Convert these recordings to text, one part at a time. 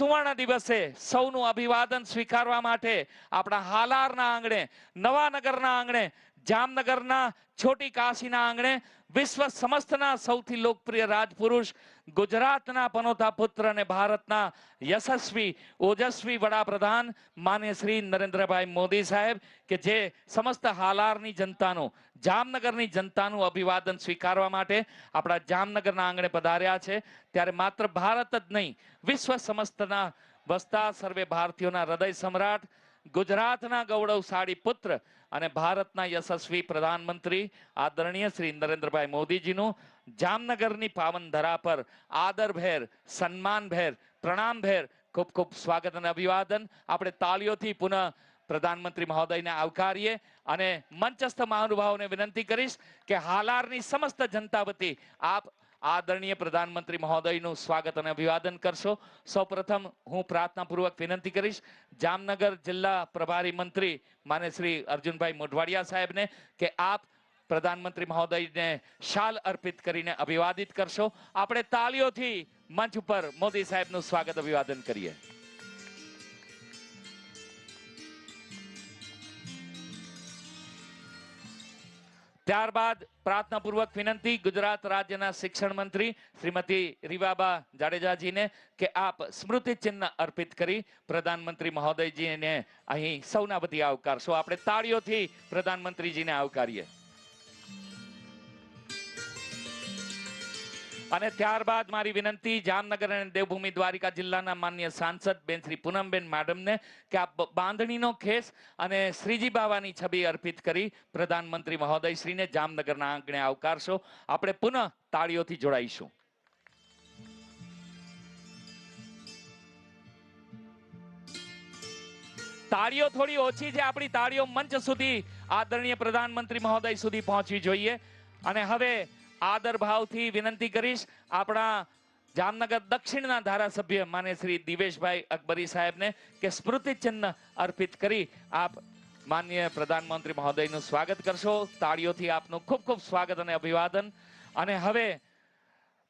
સુવર્ણ દિવસે સૌનું અભિવાદન સ્વીકારવા માટે આપણા હાલારના આંગણે, નવાનગરના આંગણે, જામનગરના છોટી કાશીના આંગણે વિશ્વ સમસ્તના સૌથી લોકપ્રિય રાજપુરુષ, ગુજરાતના પનોતા પુત્ર અને ભારતના યશસ્વી ઓજસ્વી વડાપ્રધાન માન્ય શ્રી નરેન્દ્રભાઈ મોદી સાહેબ કે જે સમસ્ત હાલારની જનતાનું, જામનગરની જનતાનું અભિવાદન સ્વીકારવા માટે આપણા જામનગરના આંગણે પધાર્યા છે. ત્યારે માત્ર ભારત જ નહીં, વિશ્વ સમસ્તના વસતા સર્વે ભારતીયોના હૃદય સમ્રાટ, ગુજરાતના ગૌરવશાળી પુત્ર અને ભારતના યશસ્વી પ્રધાનમંત્રી આદરણીય શ્રી નરેન્દ્રભાઈ મોદીજીનું જામનગરની પાવન ધરા પર આદરભેર, સન્માનભેર, પ્રણામભેર ખૂબ ખૂબ સ્વાગત અને અભિવાદન. આપણે તાળીઓથી પુનઃ પ્રધાનમંત્રી મહોદયને આવકારીએ અને મંચસ્થ મહાનુભાવોને વિનંતી કરીશ કે હાલારની સમસ્ત જનતા વતી આપ આદરણીય પ્રધાનમંત્રી મહોદયનું સ્વાગત અને અભિવાદન કરશો. સૌપ્રથમ હું પ્રાર્થનાપૂર્વક વિનંતી કરીશ જામનગર જિલ્લા પ્રભારી મંત્રી માન્ય શ્રી અર્જુનભાઈ મોઢવાડિયા સાહેબને કે આપ પ્રધાનમંત્રી મહોદયને શાલ અર્પિત કરીને અભિવાદિત કરશો. આપણે તાળીઓથી મંચ ઉપર મોદી સાહેબનું સ્વાગત અભિવાદન કરીએ. ત્યારબાદ પ્રાર્થનાપૂર્વક વિનંતી ગુજરાત રાજ્યના શિક્ષણ મંત્રી શ્રીમતી રીવાબા જાડેજાજીને કે આપ સ્મૃતિ ચિહ્ન અર્પિત કરી પ્રધાનમંત્રી મહોદયજીને અહીં સૌના વતી આવકારશો. આપણે તાળીઓથી પ્રધાનમંત્રીજીને આવકારીએ. અને ત્યારબાદ મારી વિનંતી જામનગર અને દેવભૂમિ દ્વારિકા જિલ્લાના માન્ય સાંસદ બેન શ્રી પૂનમબેન મેડમને કે આપ બાંધણીનો ખેસ અને શ્રીજી બાવાની છબી અર્પિત કરી પ્રધાનમંત્રી મહોદયશ્રીને જામનગરના આંગણે આવકારશો. આપણે પુનઃ તાળીઓથી જોડાઈશું. તાળીઓ થોડી ઓછી છે. આપણી તાળીઓ મંચ સુધી આદરણીય પ્રધાનમંત્રી મહોદય સુધી પહોંચવી જોઈએ. અને હવે આદર ભાવથી વિનંતી કરીશ આપણા જામનગર દક્ષિણના ધારાસભ્ય માન્ય શ્રી દિવેશભાઈ અકબરી સાહેબને કે સ્મૃતિ ચિહ્ન અર્પિત કરી આપ માન્ય પ્રધાનમંત્રી મહોદયનું સ્વાગત કરશો. તાળીઓથી આપનું ખૂબ ખૂબ સ્વાગત અને અભિવાદન. અને હવે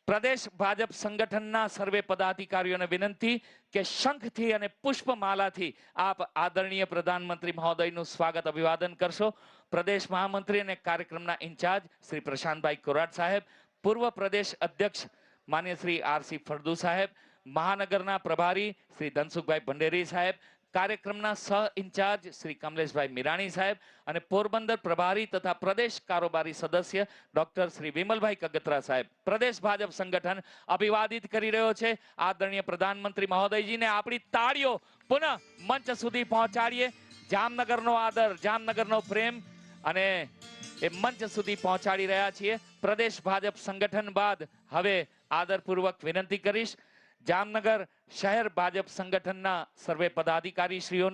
પ્રદેશ ભાજપ સંગઠનના સર્વે પદાધિકારીઓને વિનંતી કે શંખથી અને પુષ્પમાલાથી આપ આદરણીય પ્રધાનમંત્રી મહોદયનું સ્વાગત અભિવાદન કરશો. પ્રદેશ મહામંત્રી અને કાર્યક્રમના ઇન્ચાર્જ શ્રી પ્રશાંતભાઈ કોરાટ સાહેબ, પૂર્વ પ્રદેશ અધ્યક્ષ માન્ય શ્રી આરસી ફળદુ સાહેબ, મહાનગરના પ્રભારી શ્રી ધનસુખભાઈ ભંડેરી સાહેબ, કાર્યક્રમના સહ ઇન્ચાર્જ શ્રી કમલેશભાઈ મીરાણી સાહેબ અને પોરબંદર પ્રભારી તથા પ્રદેશ કારોબારી સદસ્ય ડોક્ટર શ્રી વિમલભાઈ કગતરા સાહેબ. પ્રદેશ ભાજપ સંગઠન અભિવાદિત કરી રહ્યો છે આદરણીય પ્રધાનમંત્રી મહોદયજીને. આપણી તાળીઓ પુનઃ મંચ સુધી પહોંચાડીએ. જામનગરનો આદર, જામનગરનો પ્રેમ અને એ મંચ સુધી પહોંચાડી રહ્યા છીએ. પ્રદેશ ભાજપ સંગઠન બાદ હવે આદરપૂર્વક વિનંતી કરીશ જામનગર શહેર ભાજપ સંગઠનના સર્વે પદાધિકારી શ્રીઓને